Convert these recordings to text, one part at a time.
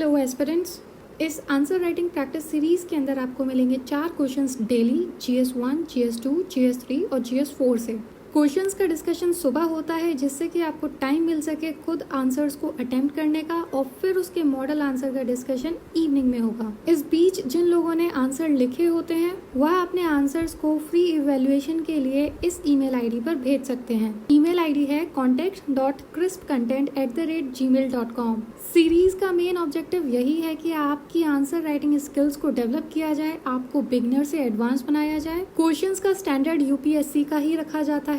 Hello aspirants, इस answer writing practice series के अंदर आपको मिलेंगे 4 questions daily GS1, GS2, GS3 और GS4 से। क्वेश्चंस का डिस्कशन सुबह होता है जिससे कि आपको टाइम मिल सके खुद आंसर्स को अटेम्प्ट करने का और फिर उसके मॉडल आंसर का डिस्कशन इवनिंग में होगा। इस बीच जिन लोगों ने आंसर लिखे होते हैं वह अपने आंसर्स को फ्री इवैल्यूएशन के लिए इस ईमेल आईडी पर भेज सकते हैं। ईमेल आईडी है contact.crispcontent@gmail.com। सीरीज का मेन ऑब्जेक्टिव यही है कि आपकी आंसर राइटिंग स्किल्स को डेवलप किया जाए, आपको बिगनर से एडवांस बनाया जाए। क्वेश्चंस का स्टैंडर्ड यूपीएससी का ही रखा जाता है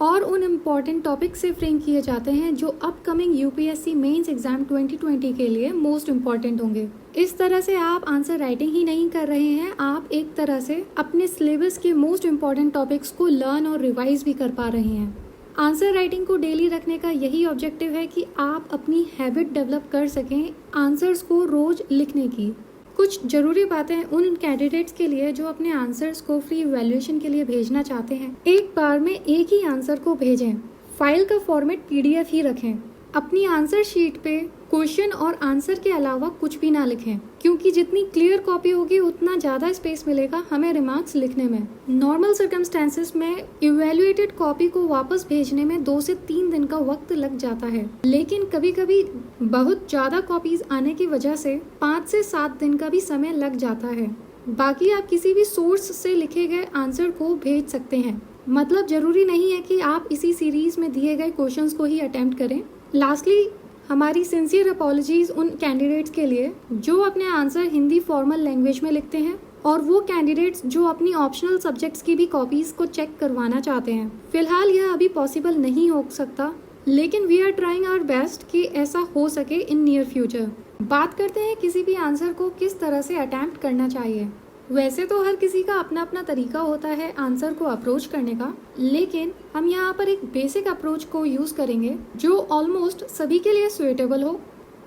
और उन इम्पॉर्टेंट टॉपिक से फ्रेम किए जाते हैं जो अपकमिंग यूपीएससी मेंस एग्जाम 2020 के लिए मोस्ट इम्पॉर्टेंट होंगे। इस तरह से आप आंसर राइटिंग ही नहीं कर रहे हैं, आप एक तरह से अपने सिलेबस के मोस्ट इम्पॉर्टेंट टॉपिक्स को लर्न और रिवाइज भी कर पा रहे हैं। आंसर राइटिंग को डेली रखने का यही ऑब्जेक्टिव है कि आप अपनी हैबिट डेवलप कर सकें आंसर्स को रोज लिखने की। कुछ ज़रूरी बातें उन कैंडिडेट्स के लिए जो अपने आंसर्स को फ्री इवैल्यूएशन के लिए भेजना चाहते हैं। एक बार में एक ही आंसर को भेजें। फाइल का फॉर्मेट PDF ही रखें। अपनी आंसर शीट पे क्वेश्चन और आंसर के अलावा कुछ भी ना लिखें, क्योंकि जितनी क्लियर कॉपी होगी उतना ज़्यादा स्पेस मिलेगा हमें रिमार्क्स लिखने में। नॉर्मल सर्कमस्टेंसेस में इवैल्यूएटेड कॉपी को वापस भेजने में 2 से 3 दिन का वक्त लग जाता है, लेकिन कभी कभी बहुत ज़्यादा कॉपीज आने की वजह से 5 से 7 दिन का भी समय लग जाता है। बाकी आप किसी भी सोर्स से लिखे गए आंसर को भेज सकते हैं। मतलब ज़रूरी नहीं है कि आप इसी सीरीज में दिए गए क्वेश्चंस को ही अटेम्प्ट करें। लास्टली, हमारी सिंसियर अपॉलजीज उन कैंडिडेट्स के लिए जो अपने आंसर हिंदी फॉर्मल लैंग्वेज में लिखते हैं और वो कैंडिडेट्स जो अपनी ऑप्शनल सब्जेक्ट्स की भी कॉपीज को चेक करवाना चाहते हैं। फिलहाल यह अभी पॉसिबल नहीं हो सकता, लेकिन we are trying our best कि ऐसा हो सके इन नियर फ्यूचर। बात करते हैं किसी भी आंसर को किस तरह से अटेम्प्ट करना चाहिए। वैसे तो हर किसी का अपना अपना तरीका होता है आंसर को अप्रोच करने का, लेकिन हम यहाँ पर एक बेसिक अप्रोच को यूज़ करेंगे जो ऑलमोस्ट सभी के लिए सुइटेबल हो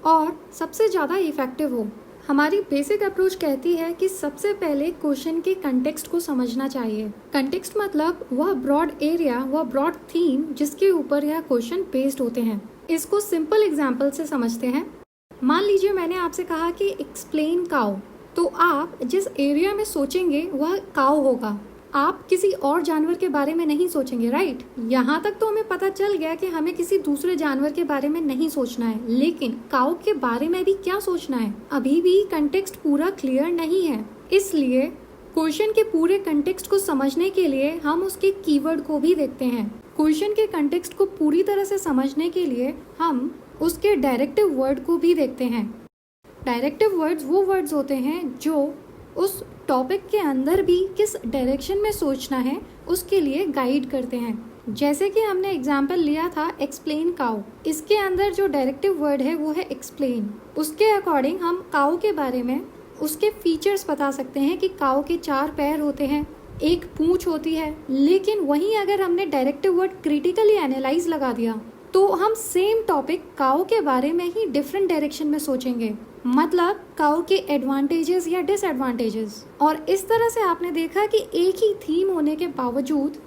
और सबसे ज़्यादा इफेक्टिव हो। हमारी बेसिक अप्रोच कहती है कि सबसे पहले क्वेश्चन के कंटेक्स्ट को समझना चाहिए। कंटेक्स्ट मतलब वह ब्रॉड एरिया, वह ब्रॉड थीम जिसके ऊपर यह क्वेश्चन बेस्ड होते हैं। इसको सिंपल एग्जाम्पल से समझते हैं। मान लीजिए मैंने आपसे कहा कि एक्सप्लेन काउ, तो आप जिस एरिया में सोचेंगे वह काऊ होगा। आप किसी और जानवर के बारे में नहीं सोचेंगे, राइट? यहाँ तक तो हमें पता चल गया कि हमें किसी दूसरे जानवर के बारे में नहीं सोचना है, लेकिन काऊ के बारे में भी क्या सोचना है, अभी भी कंटेक्स्ट पूरा क्लियर नहीं है। इसलिए क्वेश्चन के पूरे कंटेक्स्ट को समझने के लिए हम उसके कीवर्ड को भी देखते हैं। क्वेश्चन के कंटेक्स्ट को पूरी तरह से समझने के लिए हम उसके डायरेक्टिव वर्ड को भी देखते हैं। डायरेक्टिव वर्ड्स वो वर्ड्स होते हैं जो उस टॉपिक के अंदर भी किस डायरेक्शन में सोचना है उसके लिए गाइड करते हैं। जैसे कि हमने एग्जाम्पल लिया था एक्सप्लेन काउ, इसके अंदर जो डायरेक्टिव वर्ड है वो है एक्सप्लेन। उसके अकॉर्डिंग हम काउ के बारे में उसके फीचर्स बता सकते हैं कि काउ के 4 पैर होते हैं, एक पूंछ होती है। लेकिन वहीं अगर हमने डायरेक्टिव वर्ड क्रिटिकली एनालाइज लगा दिया तो हम सेम टॉपिक काऊ के बारे में ही डिफरेंट डायरेक्शन में सोचेंगे, मतलब काऊ के एडवांटेजेस या डिसएडवांटेजेस। और इस तरह से आपने देखा कि एक ही थीम होने के बावजूद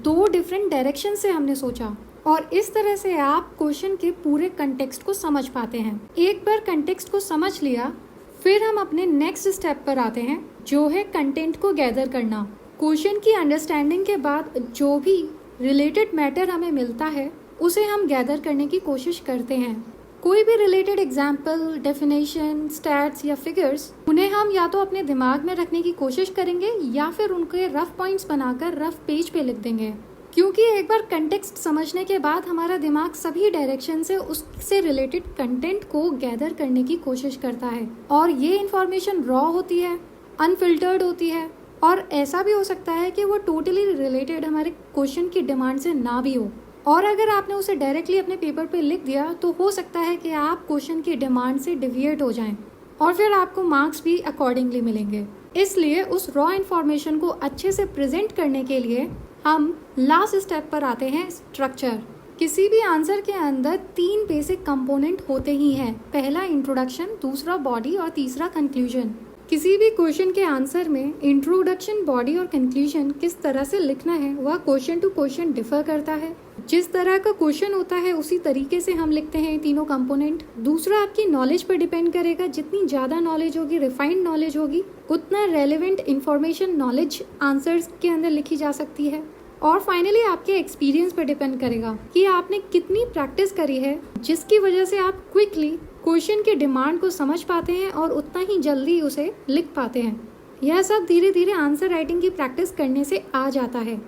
2 डिफरेंट डायरेक्शन से हमने सोचा, और इस तरह से आप क्वेश्चन के पूरे कंटेक्स्ट को समझ पाते हैं। एक बार कंटेक्स्ट को समझ लिया, फिर हम अपने नेक्स्ट स्टेप पर आते हैं जो है कंटेंट को गैदर करना। क्वेश्चन की अंडरस्टैंडिंग के बाद जो भी रिलेटेड मैटर हमें मिलता है उसे हम गैदर करने की कोशिश करते हैं। कोई भी रिलेटेड एग्जाम्पल, डेफिनेशन, स्टैट्स या फिगर्स, उन्हें हम या तो अपने दिमाग में रखने की कोशिश करेंगे या फिर उनके रफ पॉइंट्स बनाकर रफ पेज पे लिख देंगे, क्योंकि एक बार कंटेक्स्ट समझने के बाद हमारा दिमाग सभी डायरेक्शन से उससे रिलेटेड कंटेंट को गैदर करने की कोशिश करता है। और ये इन्फॉर्मेशन रॉ होती है, अनफिल्टर्ड होती है, और ऐसा भी हो सकता है कि वो टोटली रिलेटेड हमारे क्वेश्चन की डिमांड से ना भी हो। और अगर आपने उसे डायरेक्टली अपने पेपर पे लिख दिया तो हो सकता है कि आप क्वेश्चन की डिमांड से डिविएट हो जाएं और फिर आपको मार्क्स भी अकॉर्डिंगली मिलेंगे। इसलिए उस रॉ इन्फॉर्मेशन को अच्छे से प्रेजेंट करने के लिए हम लास्ट स्टेप पर आते हैं, स्ट्रक्चर। किसी भी आंसर के अंदर 3 बेसिक कंपोनेंट होते ही हैं। पहला इंट्रोडक्शन, दूसरा बॉडी और तीसरा कंक्लूजन। किसी भी क्वेश्चन के आंसर में इंट्रोडक्शन, बॉडी और कंक्लूजन किस तरह से लिखना है वह क्वेश्चन टू क्वेश्चन डिफर करता है। जिस तरह का क्वेश्चन होता है उसी तरीके से हम लिखते हैं तीनों कंपोनेंट। दूसरा आपकी नॉलेज पर डिपेंड करेगा, जितनी ज़्यादा नॉलेज होगी, रिफाइंड नॉलेज होगी, उतना रेलेवेंट इंफॉर्मेशन नॉलेज आंसर्स के अंदर लिखी जा सकती है। और फाइनली आपके एक्सपीरियंस पर डिपेंड करेगा कि आपने कितनी प्रैक्टिस करी है, जिसकी वजह से आप क्विकली क्वेश्चन की डिमांड को समझ पाते हैं और उतना ही जल्दी उसे लिख पाते हैं। यह सब धीरे धीरे आंसर राइटिंग की प्रैक्टिस करने से आ जाता है।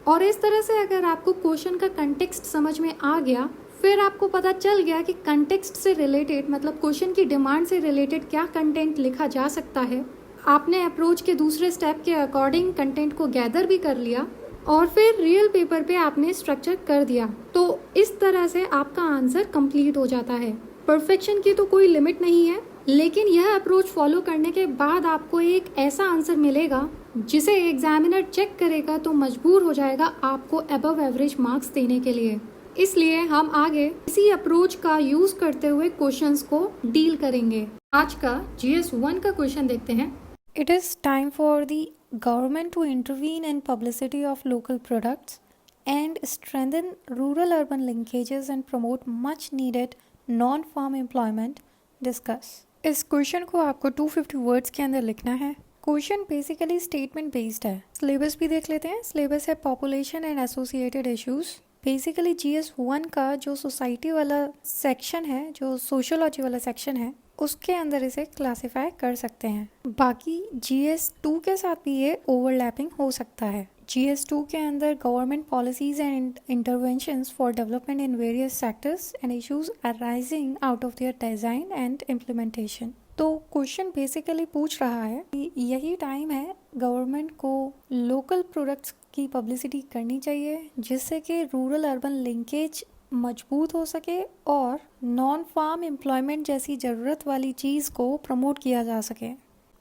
और इस तरह से अगर आपको क्वेश्चन का कंटेक्स्ट समझ में आ गया, फिर आपको पता चल गया कि कंटेक्स्ट से रिलेटेड मतलब क्वेश्चन की डिमांड से रिलेटेड क्या कंटेंट लिखा जा सकता है, आपने अप्रोच के दूसरे स्टेप के अकॉर्डिंग कंटेंट को गैदर भी कर लिया और फिर रियल पेपर पे आपने स्ट्रक्चर कर दिया, तो इस तरह से आपका आंसर कंप्लीट हो जाता है। परफेक्शन की तो कोई लिमिट नहीं है, लेकिन यह अप्रोच फॉलो करने के बाद आपको एक ऐसा आंसर मिलेगा जिसे एग्जामिनर चेक करेगा तो मजबूर हो जाएगा आपको अबव एवरेज मार्क्स देने के लिए। इसलिए हम आगे इसी अप्रोच का यूज करते हुए क्वेश्चंस को डील करेंगे। आज का GS 1 का क्वेश्चन देखते हैं। It is time for the government to intervene in publicity of local products and strengthen rural-urban linkages and promote much-needed non-farm employment. Discuss. इस क्वेश्चन को आपको 250 वर्ड्स के अंदर लिखना है। क्वेश्चन बेसिकली स्टेटमेंट बेस्ड है। सिलेबस भी देख लेते हैं। सिलेबस है population and associated issues. Basically GS 1 का जो सोसाइटी वाला सेक्शन है, जो सोशियोलॉजी वाला सेक्शन है, उसके अंदर इसे क्लासिफाई कर सकते हैं। बाकी GS 2 के साथ भी ये ओवरलैपिंग हो सकता है। GS 2 के अंदर government policies and interventions for development in various sectors and issues arising out of their design and implementation. तो क्वेश्चन बेसिकली पूछ रहा है कि यही टाइम है गवर्नमेंट को लोकल प्रोडक्ट्स की पब्लिसिटी करनी चाहिए, जिससे कि रूरल अर्बन लिंकेज मजबूत हो सके और नॉन फार्म एम्प्लॉयमेंट जैसी ज़रूरत वाली चीज़ को प्रमोट किया जा सके।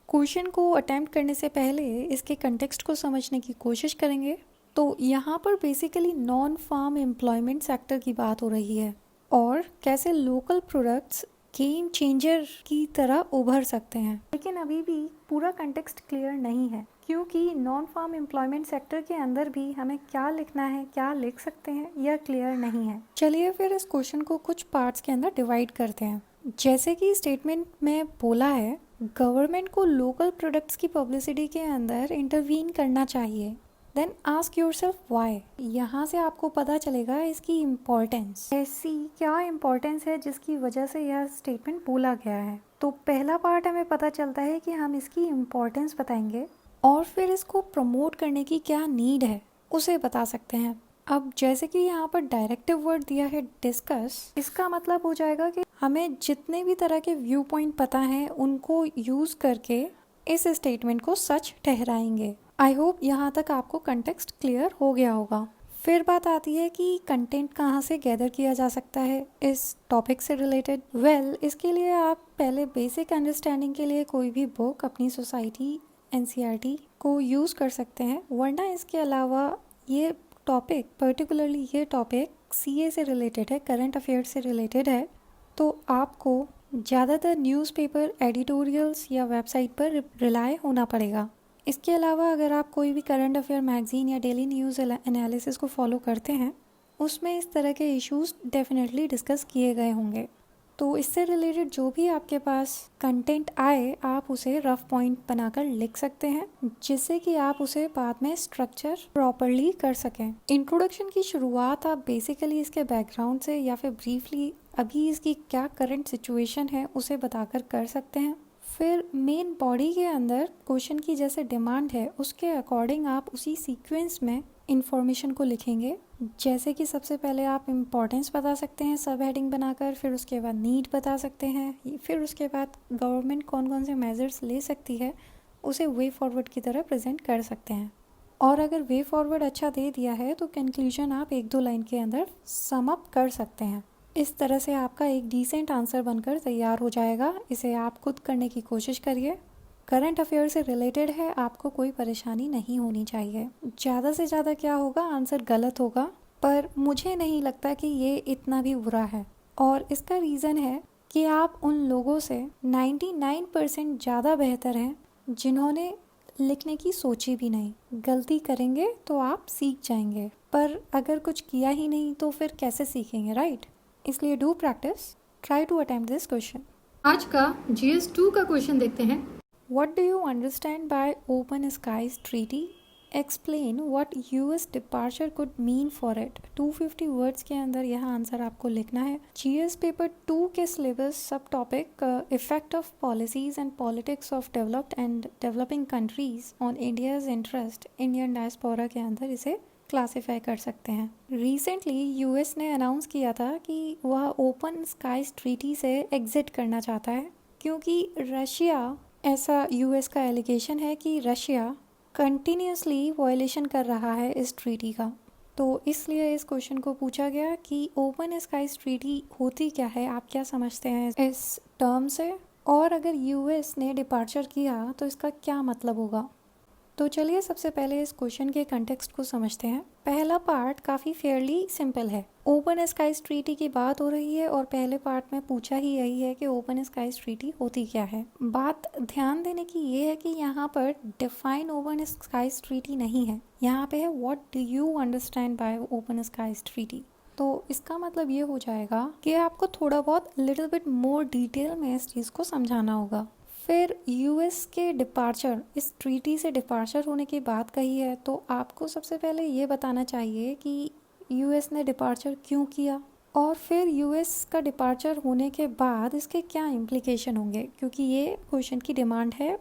क्वेश्चन को अटेम्प्ट करने से पहले इसके कंटेक्स्ट को समझने की कोशिश करेंगे। तो यहाँ पर basically non farm employment sector की बात हो रही है और कैसे लोकल प्रोडक्ट्स गेम चेंजर की तरह उभर सकते हैं। लेकिन अभी भी पूरा कंटेक्स्ट क्लियर नहीं है, क्योंकि नॉन फार्म एम्प्लॉयमेंट सेक्टर के अंदर भी हमें क्या लिखना है, क्या लिख सकते हैं, यह क्लियर नहीं है। चलिए फिर इस क्वेश्चन को कुछ पार्ट्स के अंदर डिवाइड करते हैं। जैसे कि स्टेटमेंट में बोला है, गवर्नमेंट को लोकल प्रोडक्ट्स की पब्लिसिटी के अंदर इंटरवीन करना चाहिए। Then ask yourself why. यहाँ से आपको पता चलेगा इसकी इम्पोर्टेंस। ऐसी क्या इम्पोर्टेंस है जिसकी वजह से यह स्टेटमेंट बोला गया है। तो पहला पार्ट हमें पता चलता है कि हम इसकी इम्पोर्टेंस बताएंगे और फिर इसको प्रमोट करने की क्या नीड है उसे बता सकते हैं। अब जैसे कि यहाँ पर डायरेक्टिव वर्ड दिया है डिस्कस, इसका मतलब हो जाएगा कि हमें जितने भी तरह के व्यू पॉइंट पता हैं उनको यूज़ करके इस स्टेटमेंट को सच ठहराएंगे। आई होप यहाँ तक आपको कंटेक्स्ट क्लियर हो गया होगा। फिर बात आती है कि कंटेंट कहाँ से गैदर किया जा सकता है इस टॉपिक से रिलेटेड। इसके लिए आप पहले बेसिक अंडरस्टैंडिंग के लिए कोई भी बुक अपनी सोसाइटी NCERT को यूज़ कर सकते हैं, वरना इसके अलावा ये टॉपिक पर्टिकुलरली ये टॉपिक CA से रिलेटेड है, करंट अफेयर्स से रिलेटेड है, तो आपको ज़्यादातर न्यूज़पेपर एडिटोरियल्स या वेबसाइट पर रिलाय होना पड़ेगा। इसके अलावा अगर आप कोई भी करंट अफेयर मैगजीन या डेली न्यूज़ एनालिसिस को फॉलो करते हैं, उसमें इस तरह के इश्यूज डेफिनेटली डिस्कस किए गए होंगे। तो इससे रिलेटेड जो भी आपके पास कंटेंट आए, आप उसे रफ पॉइंट बनाकर लिख सकते हैं, जिससे कि आप उसे बाद में स्ट्रक्चर प्रॉपरली कर सकें। इंट्रोडक्शन की शुरुआत आप बेसिकली इसके बैकग्राउंड से या फिर ब्रीफली अभी इसकी क्या करंट सिचुएशन है उसे बताकर कर सकते हैं। फिर मेन बॉडी के अंदर क्वेश्चन की जैसे डिमांड है उसके अकॉर्डिंग आप उसी सीक्वेंस में इंफॉर्मेशन को लिखेंगे। जैसे कि सबसे पहले आप इम्पोर्टेंस बता सकते हैं सब हेडिंग बनाकर, फिर उसके बाद नीड बता सकते हैं, फिर उसके बाद गवर्नमेंट कौन कौन से मेजर्स ले सकती है उसे वे फॉरवर्ड की तरह प्रेजेंट कर सकते हैं। और अगर वे फॉरवर्ड अच्छा दे दिया है तो कंक्लूजन आप 1-2 लाइन के अंदर सम अप कर सकते हैं। इस तरह से आपका एक डिसेंट आंसर बनकर तैयार हो जाएगा। इसे आप खुद करने की कोशिश करिए। करंट अफेयर से रिलेटेड है, आपको कोई परेशानी नहीं होनी चाहिए। ज़्यादा से ज़्यादा क्या होगा, आंसर गलत होगा, पर मुझे नहीं लगता कि ये इतना भी बुरा है। और इसका रीज़न है कि आप उन लोगों से 99% ज़्यादा बेहतर हैं जिन्होंने लिखने की सोची भी नहीं। गलती करेंगे तो आप सीख जाएंगे, पर अगर कुछ किया ही नहीं तो फिर कैसे सीखेंगे, राइट? इसलिए do practice, try to attempt this question. आज का GS2 का क्वेश्चन देखते हैं। What do you understand by Open Skies Treaty? Explain what US departure could mean for it. 250 words के अंदर यह आंसर आपको लिखना है। GS पेपर 2 के सिलेबस सब topic effect of policies and politics of developed and developing countries on India's interest Indian diaspora के अंदर इसे क्लासिफाई कर सकते हैं। रिसेंटली यूएस ने अनाउंस किया था कि वह ओपन स्काईज ट्रीटी से एग्जिट करना चाहता है, क्योंकि रशिया, ऐसा यूएस का एलिगेशन है कि रशिया कंटिन्यूसली वायलेशन कर रहा है इस ट्रीटी का। तो इसलिए इस क्वेश्चन को पूछा गया कि ओपन स्काईज ट्रीटी होती क्या है, आप क्या समझते हैं इस टर्म से, और अगर यूएस ने डिपार्चर किया तो इसका क्या मतलब होगा। तो चलिए सबसे पहले इस क्वेश्चन के कंटेक्स्ट को समझते हैं। पहला पार्ट काफ़ी फेयरली सिंपल है। ओपन स्काईज ट्रीटी की बात हो रही है और पहले पार्ट में पूछा ही यही है कि ओपन स्काईज ट्रीटी होती क्या है। बात ध्यान देने की ये है कि यहाँ पर डिफाइन ओपन स्काईज ट्रीटी नहीं है, यहाँ पे है what do you understand by open skies treaty. तो इसका मतलब ये हो जाएगा कि आपको थोड़ा बहुत लिटिल बिट मोर डिटेल में इस चीज़ को समझाना होगा। फिर यूएस के डिपार्चर, इस ट्रीटी से डिपार्चर होने की बात कही है, तो आपको सबसे पहले ये बताना चाहिए कि यूएस ने डिपार्चर क्यों किया, और फिर यूएस का डिपार्चर होने के बाद इसके क्या इम्प्लीकेशन होंगे, क्योंकि ये क्वेश्चन की डिमांड है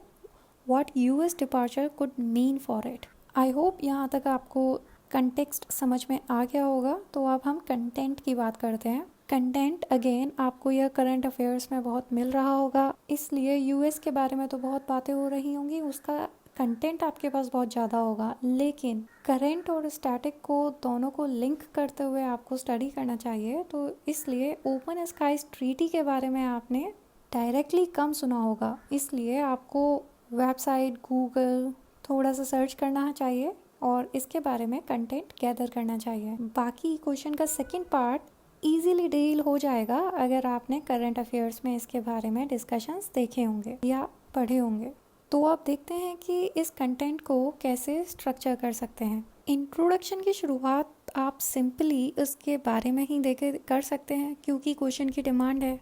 what US departure could mean for it. I hope यहाँ तक आपको कंटेक्स्ट समझ में आ गया होगा। तो अब हम कंटेंट की बात करते हैं। कंटेंट अगेन आपको यह करंट अफेयर्स में बहुत मिल रहा होगा, इसलिए यूएस के बारे में तो बहुत बातें हो रही होंगी, उसका कंटेंट आपके पास बहुत ज़्यादा होगा, लेकिन करंट और स्टैटिक को दोनों को लिंक करते हुए आपको स्टडी करना चाहिए। तो इसलिए ओपन स्काईज ट्रीटी के बारे में आपने डायरेक्टली कम सुना होगा, इसलिए आपको वेबसाइट, गूगल थोड़ा सा सर्च करना चाहिए और इसके बारे में कंटेंट गैदर करना चाहिए। बाकी क्वेश्चन का सेकंड पार्ट इजीली डील हो जाएगा अगर आपने करंट अफेयर्स में इसके बारे में डिस्कशंस देखे होंगे या पढ़े होंगे। तो आप देखते हैं कि इस कंटेंट को कैसे स्ट्रक्चर कर सकते हैं। इंट्रोडक्शन की शुरुआत आप सिंपली उसके बारे में ही देखे कर सकते हैं, क्योंकि क्वेश्चन की डिमांड है,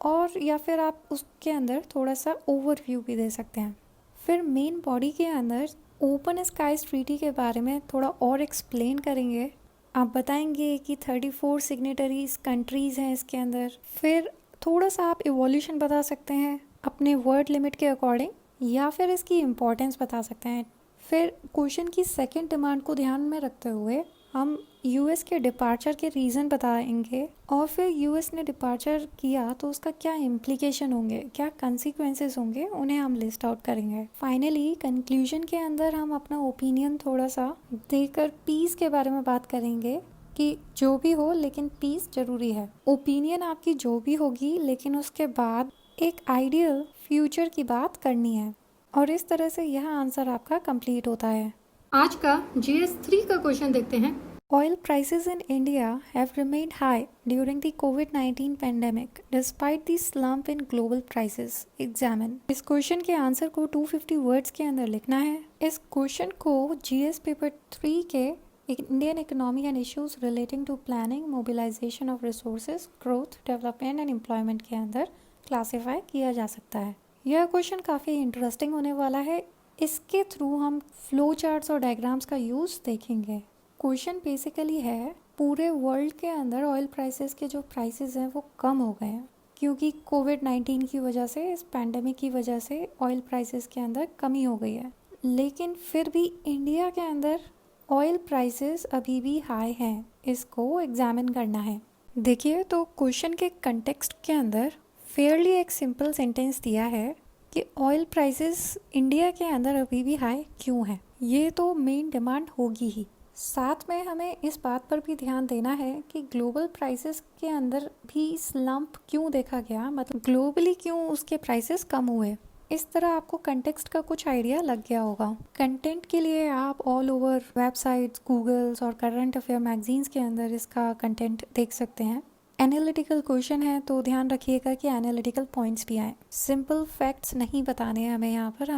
और या फिर आप उसके अंदर थोड़ा सा ओवरव्यू भी दे सकते हैं। फिर मेन बॉडी के अंदर ओपन स्काईज ट्रीटी के बारे में थोड़ा और एक्सप्लेन करेंगे। आप बताएंगे कि 34 सिग्नेटरीज कंट्रीज़ हैं इसके अंदर। फिर थोड़ा सा आप इवोल्यूशन बता सकते हैं अपने वर्ड लिमिट के अकॉर्डिंग, या फिर इसकी इम्पोर्टेंस बता सकते हैं। फिर क्वेश्चन की सेकंड डिमांड को ध्यान में रखते हुए हम यूएस के डिपार्चर के रीज़न बताएंगे, और फिर यूएस ने डिपार्चर किया तो उसका क्या इम्प्लीकेशन होंगे, क्या कंसिक्वेंसेस होंगे, उन्हें हम लिस्ट आउट करेंगे। फाइनली कंक्लूजन के अंदर हम अपना ओपिनियन थोड़ा सा देकर पीस के बारे में बात करेंगे कि जो भी हो लेकिन पीस जरूरी है। ओपिनियन आपकी जो भी होगी, लेकिन उसके बाद एक आइडियल फ्यूचर की बात करनी है, और इस तरह से यह आंसर आपका कंप्लीट होता है। आज का GS3 का क्वेश्चन देखते हैं। Oil prices in India have remained high during the COVID-19 pandemic despite the slump in global prices. Examine. इस क्वेश्चन के आंसर को 250 वर्ड्स के अंदर लिखना है। इस क्वेश्चन को GS पेपर 3 के Indian economy and issues relating to planning, mobilisation of resources, growth, development and employment के अंदर क्लासीफाई किया जा सकता है। यह क्वेश्चन काफ़ी इंटरेस्टिंग होने वाला है। इसके थ्रू हम फ्लो चार्ट्स और डायग्राम्स का यूज़ देखेंगे। क्वेश्चन बेसिकली है, पूरे वर्ल्ड के अंदर ऑयल प्राइसेस के जो प्राइसेस हैं वो कम हो गए हैं, क्योंकि कोविड-19 की वजह से, इस पैंडमिक की वजह से ऑयल प्राइसेस के अंदर कमी हो गई है। लेकिन फिर भी इंडिया के अंदर ऑयल प्राइसेस अभी भी हाई हैं, इसको एग्जामिन करना है। देखिए, तो क्वेश्चन के कंटेक्स्ट के अंदर फेयरली एक सिंपल सेंटेंस दिया है कि ऑयल प्राइसेस इंडिया के अंदर अभी भी हाई क्यों है। ये तो मेन डिमांड होगी ही। साथ में हमें इस बात पर भी ध्यान देना है कि ग्लोबल प्राइसेस के अंदर भी स्लम्प क्यों देखा गया, मतलब ग्लोबली क्यों उसके प्राइसेस कम हुए। इस तरह आपको कंटेक्स्ट का कुछ आइडिया लग गया होगा। कंटेंट के लिए आप ऑल ओवर वेबसाइट्स, गूगल्स और करंट अफेयर मैगजीन्स के अंदर इसका कंटेंट देख सकते हैं। एनालिटिकल क्वेश्चन है तो ध्यान रखिएगा कि एनालिटिकल पॉइंट्स भी आए। सिंपल फैक्ट्स नहीं बताने हैं हमें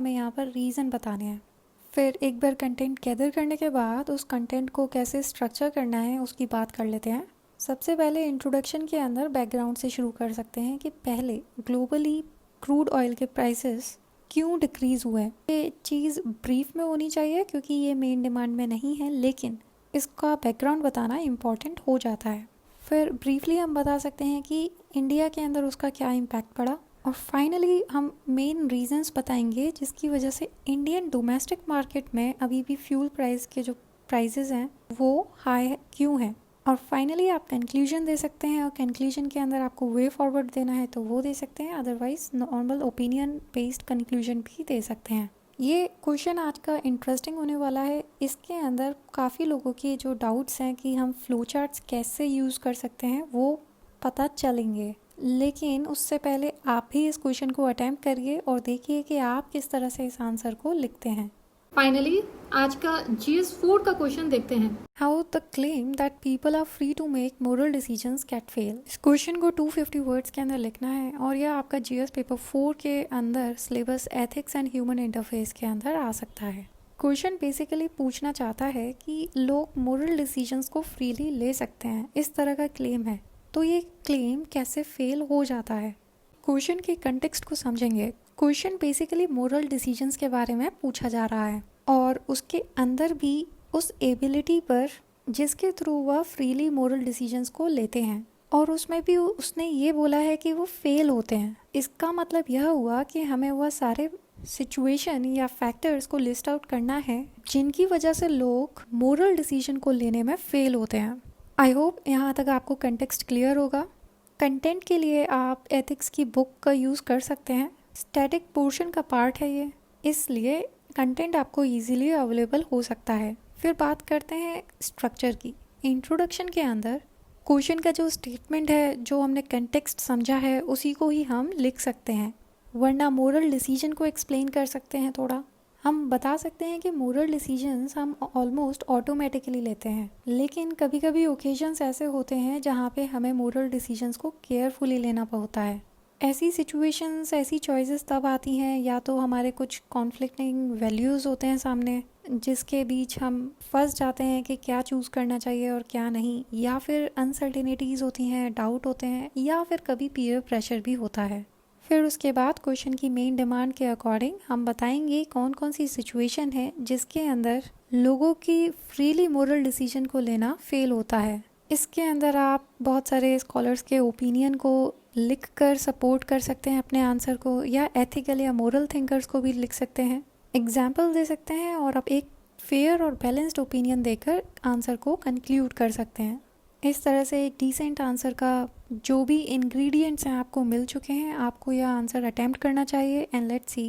यहाँ पर रीज़न बताने हैं। फिर एक बार कंटेंट गैदर करने के बाद उस कंटेंट को कैसे स्ट्रक्चर करना है उसकी बात कर लेते हैं। सबसे पहले इंट्रोडक्शन के अंदर बैकग्राउंड से शुरू कर सकते हैं कि पहले ग्लोबली क्रूड ऑयल के प्राइसेस क्यों डिक्रीज़ हुए हैं। ये चीज़ ब्रीफ में होनी चाहिए क्योंकि ये मेन डिमांड में नहीं है, लेकिन इसका बैकग्राउंड बताना इम्पॉर्टेंट हो जाता है। फिर ब्रीफली हम बता सकते हैं कि इंडिया के अंदर उसका क्या इम्पैक्ट पड़ा, और फाइनली हम मेन रीजंस बताएंगे जिसकी वजह से इंडियन डोमेस्टिक मार्केट में अभी भी फ्यूल प्राइस के जो प्राइसेस हैं वो हाई क्यों हैं। और फाइनली आप कंक्लूजन दे सकते हैं, और कंक्लूजन के अंदर आपको वे फॉरवर्ड देना है तो वो दे सकते हैं, otherwise normal opinion based conclusion भी दे सकते हैं। ये क्वेश्चन आज का इंटरेस्टिंग होने वाला है। इसके अंदर काफ़ी लोगों के जो डाउट्स हैं कि हम फ्लो चार्ट्स कैसे यूज़ कर सकते हैं वो पता चलेंगे, लेकिन उससे पहले आप भी इस क्वेश्चन को अटेम्प्ट करिए और देखिए कि आप किस तरह से इस आंसर को लिखते हैं। फाइनली आज का GS4 का क्वेश्चन देखते हैं। How the claim that people are free to make moral decisions can't fail. इस क्वेश्चन को 250 वर्ड्स के अंदर लिखना है और यह आपका GS पेपर 4 के अंदर syllabus ethics and human interface के अंदर आ सकता है। क्वेश्चन बेसिकली पूछना चाहता है कि लोग मोरल डिसीजंस को फ्रीली ले सकते हैं, इस तरह का क्लेम है। तो ये क्लेम कैसे फेल हो जाता है, क्वेश्चन के कंटेक्स्ट को समझेंगे। क्वेश्चन बेसिकली मोरल डिसीजंस के बारे में पूछा जा रहा है और उसके अंदर भी उस एबिलिटी पर जिसके थ्रू वह फ्रीली मोरल डिसीजंस को लेते हैं, और उसमें भी उसने ये बोला है कि वो फेल होते हैं। इसका मतलब यह हुआ कि हमें वह सारे सिचुएशन या फैक्टर्स को लिस्ट आउट करना है जिनकी वजह से लोग मोरल डिसीजन को लेने में फेल होते हैं। आई होप यहाँ तक आपको कंटेक्स्ट क्लियर होगा। कंटेंट के लिए आप एथिक्स की बुक का यूज़ कर सकते हैं। स्टैटिक पोर्शन का पार्ट है ये, इसलिए कंटेंट आपको इजीली अवेलेबल हो सकता है। फिर बात करते हैं स्ट्रक्चर की। इंट्रोडक्शन के अंदर क्वेश्चन का जो स्टेटमेंट है, जो हमने कंटेक्स्ट समझा है, उसी को ही हम लिख सकते हैं, वरना मोरल डिसीजन को एक्सप्लेन कर सकते हैं। थोड़ा हम बता सकते हैं कि मोरल डिसीजंस हम ऑलमोस्ट ऑटोमेटिकली लेते हैं, लेकिन कभी कभी ओकेजन्स ऐसे होते हैं जहाँ पे हमें मोरल डिसीजंस को केयरफुली लेना होता है। ऐसी सिचुएशंस, ऐसी चॉइसेस तब आती हैं या तो हमारे कुछ कॉन्फ्लिक्टिंग वैल्यूज़ होते हैं सामने, जिसके बीच हम फंस जाते हैं कि क्या चूज़ करना चाहिए और क्या नहीं, या फिर अनसर्टेनिटीज़ होती हैं, डाउट होते हैं, या फिर कभी पीयर प्रेशर भी होता है। फिर उसके बाद क्वेश्चन की मेन डिमांड के अकॉर्डिंग हम बताएंगे कौन कौन सी सिचुएशन है जिसके अंदर लोगों की फ्रीली मोरल डिसीजन को लेना फेल होता है। इसके अंदर आप बहुत सारे स्कॉलर्स के ओपिनियन को लिख कर सपोर्ट कर सकते हैं अपने आंसर को, या एथिकल या मोरल थिंकर्स को भी लिख सकते हैं, एग्जाम्पल दे सकते हैं, और आप एक फेयर और बैलेंस्ड ओपिनियन देकर आंसर को कंक्लूड कर सकते हैं। इस तरह से एक डिसेंट आंसर का जो भी इंग्रेडिएंट्स हैं आपको मिल चुके हैं। आपको यह आंसर अटेम्प्ट करना चाहिए एंड लेट्स सी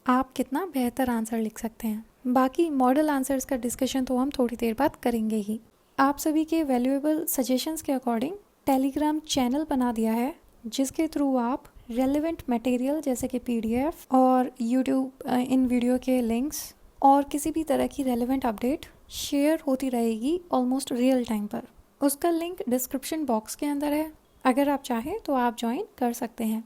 आप कितना बेहतर आंसर लिख सकते हैं। बाकी मॉडल आंसर्स का डिस्कशन तो हम थोड़ी देर बाद करेंगे ही। आप सभी के वैल्यूएबल सजेशंस के अकॉर्डिंग टेलीग्राम चैनल बना दिया है, जिसके थ्रू आप रेलेवेंट मटेरियल जैसे कि PDF और यूट्यूब इन वीडियो के लिंक्स और किसी भी तरह की रेलेवेंट अपडेट शेयर होती रहेगी ऑलमोस्ट रियल टाइम पर। उसका लिंक डिस्क्रिप्शन बॉक्स के अंदर है, अगर आप चाहें तो आप ज्वाइन कर सकते हैं।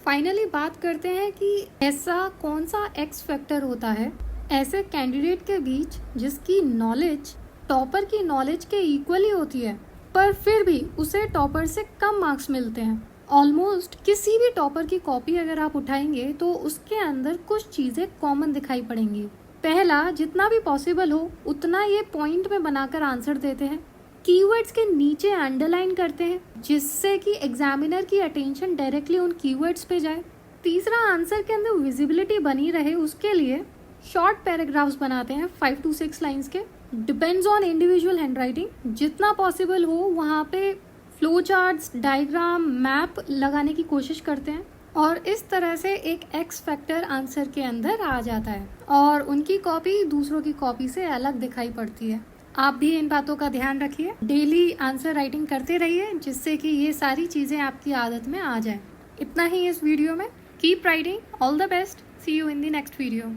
फाइनली बात करते हैं कि ऐसा कौन सा एक्स फैक्टर होता है ऐसे कैंडिडेट के बीच जिसकी नॉलेज टॉपर की नॉलेज के इक्वली होती है, पर फिर भी उसे टॉपर से कम मार्क्स मिलते हैं। ऑलमोस्ट किसी भी टॉपर की कॉपी अगर आप उठाएंगे तो उसके अंदर कुछ चीज़ें कॉमन दिखाई पड़ेंगी। पहला, जितना भी पॉसिबल हो उतना ये पॉइंट में बनाकर आंसर देते हैं, कीवर्ड्स के नीचे अंडरलाइन करते हैं जिससे कि एग्जामिनर की अटेंशन डायरेक्टली उन कीवर्ड्स पे जाए। तीसरा, आंसर के अंदर विजिबिलिटी बनी रहे उसके लिए शॉर्ट पैराग्राफ्स बनाते हैं 5 to 6 लाइंस के। डिपेंड्स ऑन इंडिविजुअल हैंडराइटिंग, जितना पॉसिबल हो वहाँ पे फ्लो चार्ट्स, डायग्राम, मैप लगाने की कोशिश करते हैं, और इस तरह से एक एक्स फैक्टर आंसर के अंदर आ जाता है और उनकी कॉपी दूसरों की कॉपी से अलग दिखाई पड़ती है। आप भी इन बातों का ध्यान रखिए, डेली आंसर राइटिंग करते रहिए जिससे कि ये सारी चीज़ें आपकी आदत में आ जाए। इतना ही इस वीडियो में। Keep writing, all the best, see you in the next video.